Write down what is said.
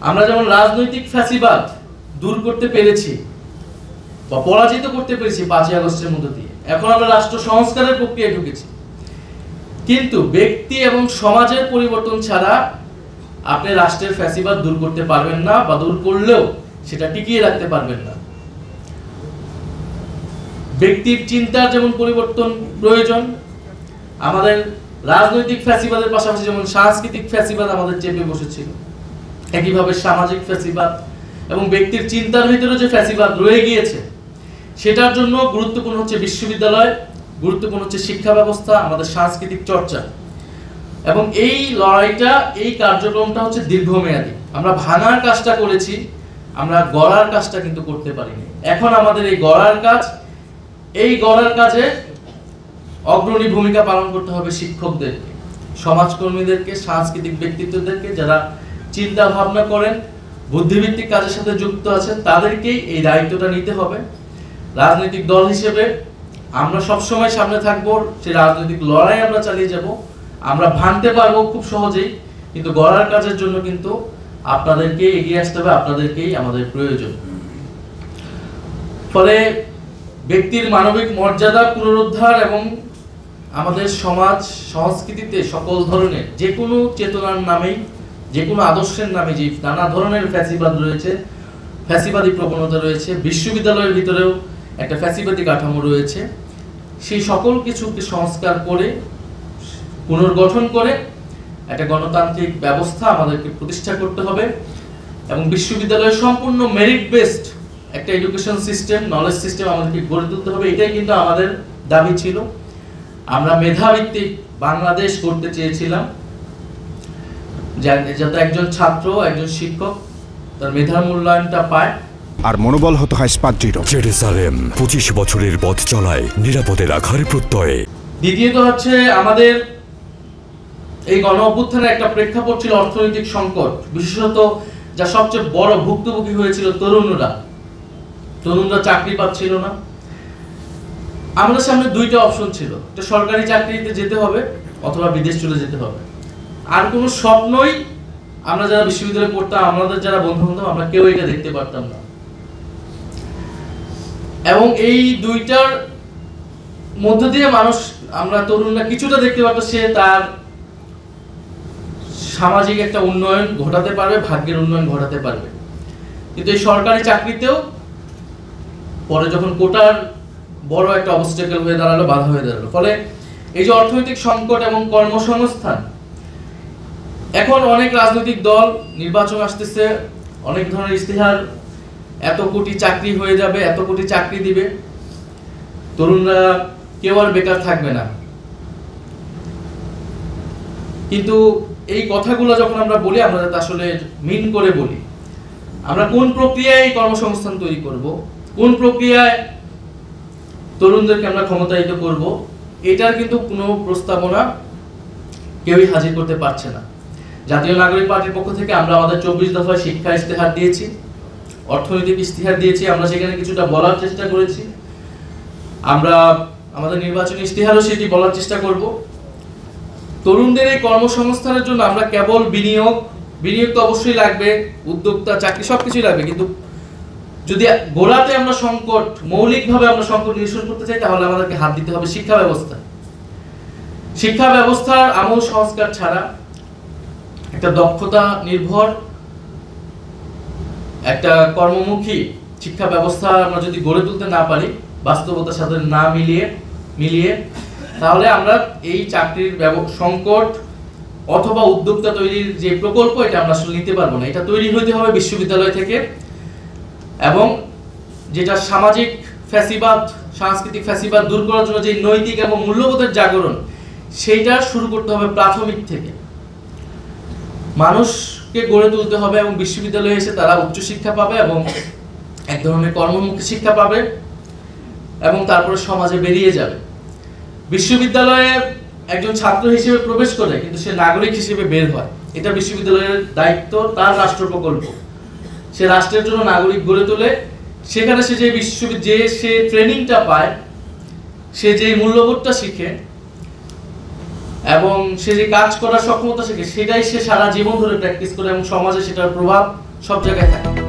আমরা যেমন রাজনৈতিক ফ্যাসিবাদ দূর করতে পেরেছি বা পরাজিত করতে পেরেছি 5ই আগস্টের মধ্য দিয়ে, এখন আমরা রাষ্ট্র সংস্কারের প্রক্রিয়ায় ঢুকেছি। কিন্তু ব্যক্তি এবং সমাজের পরিবর্তন ছাড়া আপনি রাষ্ট্রের ফ্যাসিবাদ দূর করতে পারবেন না, বা দূর করলেও সেটা টিকিয়ে রাখতে পারবেন না। ব্যক্তির চিন্তার যেমন পরিবর্তন প্রয়োজন, আমাদের রাজনৈতিক ফ্যাসিবাদের পাশাপাশি যেমন সাংস্কৃতিক ফ্যাসিবাদ আমাদের চেপে বসেছিল, একইভাবে সামাজিক ফ্যাসিবাদ এবং ব্যক্তির চিন্তার ভিতরে যে ফ্যাসিবাদ রয়ে গিয়েছে সেটার জন্য গুরুত্বপূর্ণ হচ্ছে বিশ্ববিদ্যালয়, গুরুত্বপূর্ণ হচ্ছে শিক্ষা ব্যবস্থা, আমাদের সাংস্কৃতিক চর্চা। এবং এই লড়াইটা, এই কার্যক্রমটা হচ্ছে দীর্ঘমেয়াদী। আমরা ভাঙার কাজটা করেছি, আমরা গড়ার কাজটা কিন্তু করতে পারিনি। এখন আমাদের এই গড়ার কাজ, এই গড়ার কাজে অগ্রণী ভূমিকা পালন করতে হবে শিক্ষকদেরকে, সমাজকর্মীদেরকে, সাংস্কৃতিক ব্যক্তিত্বদেরকে, যারা চিন্তা ভাবনা করেন, বুদ্ধিভিত্তিক কাজের সাথে যুক্ত আছেন, তাদেরকেই এই দায়িত্বটা নিতে হবে। রাজনৈতিক দল হিসেবে আমরা সবসময় সামনে থাকবো, সেই রাজনৈতিক লড়াই আমরা চালিয়ে যাব। আমরা ভাঙতে পারবো খুব সহজেই, কিন্তু গড়ার কাজের জন্য কিন্তু আপনাদেরকে এগিয়ে আসতে হবে, আপনাদেরকেই আমাদের প্রয়োজন। ফলে ব্যক্তির মানবিক মর্যাদা পুনরুদ্ধার এবং আমাদের সমাজ সংস্কৃতিতে সকল ধরনের যে কোনো চেতনার নামেই, যে কোনো আদর্শের নামে যে নানা ধরনের ফ্যাসিবাদ রয়েছে, ফ্যাসিবাদী প্রবণতা রয়েছে, বিশ্ববিদ্যালয়ের ভিতরেও একটা ফ্যাসিবাদী কাঠামো রয়েছে, সেই সকল কিছুকে সংস্কার করে, পুনর্গঠন করে একটা গণতান্ত্রিক ব্যবস্থা আমাদেরকে প্রতিষ্ঠা করতে হবে। এবং বিশ্ববিদ্যালয়ের সম্পূর্ণ মেরিট বেসড একটা এডুকেশন সিস্টেম, নলেজ সিস্টেম আমাদেরকে গড়ে তুলতে হবে। এটাই কিন্তু আমাদের দাবি ছিল। আমরা মেধাভিত্তিক বাংলাদেশ করতে চেয়েছিলাম, যাতে একজন ছাত্র, একজন শিক্ষক তার মেধার মূল্যায়নটা পায় আর মনোবল হতে হয় স্পাদ্রিত। জেরুসালেম 25 বছরের পথ চলায় নিরাপদে রাখার প্রত্যয়ে। দ্বিতীয়ত হচ্ছে আমাদের এই গণ অভ্যুত্থানের একটা প্রেক্ষাপট ছিল অর্থনৈতিক সংকট, বিশেষত যা সবচেয়ে বড় ভুক্তভোগী হয়েছিল তরুণরা চাকরি পাচ্ছিল না। আমাদের সামনে দুইটা অপশন ছিল, একটা সরকারি চাকরিতে যেতে হবে অথবা বিদেশ চলে যেতে হবে। আর কোনো স্বপ্নই আমরা যারা বিশ্ববিদ্যালয়ে পড়তাম, আমাদের যারা বন্ধু বান্ধব, আমরা কেউ এটা দেখতে পারতাম না। এবং এই দুইটার মধ্য দিয়ে মানুষ, আমরা তরুণরা কিছুটা দেখতে পারতো সে তার সামাজিক একটা উন্নয়ন ঘটাতে পারবে, ভাগ্যের উন্নয়ন ঘটাতে পারবে। কিন্তু এই সরকারি চাকরিতেও পরে যখন কোটার বড় একটা অবস্টাকেল হয়ে দাঁড়ালো, বাধা হয়ে দাঁড়ালো। ফলে এই যে অর্থনৈতিক সংকট এবং কর্মসংস্থান, এখন অনেক রাজনৈতিক দল, নির্বাচন আসতেছে, অনেক ধরনের ইস্তেহার, এত কোটি চাকরি হয়ে যাবে, এত কোটি চাকরি দিবে, তরুণরা কেউ আর বেকার থাকবে না। কিন্তু এই কথাগুলো যখন আমরা বলি, আমরা যাতে আসলে মিন করে বলি, আমরা কোন প্রক্রিয়ায় কর্মসংস্থান তৈরি করব, কোন প্রক্রিয়ায় তরুণদেরকে আমরা ক্ষমতায়িত করব, এটার কিন্তু কোনো প্রস্তাবনা কেউই হাজির করতে পারছে না। জাতীয় নাগরিক পার্টির পক্ষ থেকে আমরা আমাদের 24 দফায় শিক্ষা ইস্তেহার দিয়েছি, অর্থনৈতিক ইস্তেহার দিয়েছি, আমরা সেখানে কিছুটা বলার চেষ্টা করেছি। আমরা আমাদের নির্বাচনী ইস্তেহারও সেটি বলার চেষ্টা করব। তরুণদের এই কর্মসংস্থানের জন্য আমরা কেবল বিনিয়োগ তো অবশ্যই লাগবে, উদ্যোক্তা, চাকরি সবকিছুই লাগবে, কিন্তু যদি গোড়াতে আমরা সংকট, মৌলিকভাবে আমরা সংকট নিরসন করতে চাই, তাহলে আমাদেরকে হাত দিতে হবে শিক্ষা ব্যবস্থা। শিক্ষা ব্যবস্থার আমূল সংস্কার ছাড়া একটা দক্ষতা নির্ভর, একটা কর্মমুখী শিক্ষা ব্যবস্থা আমরা যদি গড়ে তুলতে না পারি, বাস্তবতার সাথে না মিলিয়ে, তাহলে আমরা এই চাকরির সংকট অথবা উদ্যোক্তা তৈরির যে প্রকল্প, এটা আমরা আসলে নিতে পারবো না। এটা তৈরি হতে হবে বিশ্ববিদ্যালয় থেকে, এবং যেটা সামাজিক ফ্যাসিবাদ, সাংস্কৃতিক ফ্যাসিবাদ দূর করার জন্য যে নৈতিক এবং মূল্যবোধের জাগরণ, সেইটা শুরু করতে হবে প্রাথমিক থেকে। মানুষকে গড়ে তুলতে হবে, এবং বিশ্ববিদ্যালয়ে এসে তারা উচ্চশিক্ষা পাবে এবং এক ধরনের কর্মমুখী শিক্ষা পাবে, এবং তারপরে সমাজে বেরিয়ে যাবে। বিশ্ববিদ্যালয়ে একজন ছাত্র হিসেবে প্রবেশ করে, কিন্তু সে নাগরিক হিসেবে বের হয়। এটা বিশ্ববিদ্যালয়ের দায়িত্ব, তার রাষ্ট্র প্রকল্প। সে রাষ্ট্রের জন্য নাগরিক গড়ে তোলে। সেখানে সে যে সে ট্রেনিংটা পায়, সে যে মূল্যবোধটা শিখে এবং সে যে কাজ করার সক্ষমতা শিখে, সেটাই সে সারা জীবন ধরে প্র্যাকটিস করে এবং সমাজে সেটার প্রভাব সব জায়গায় থাকে।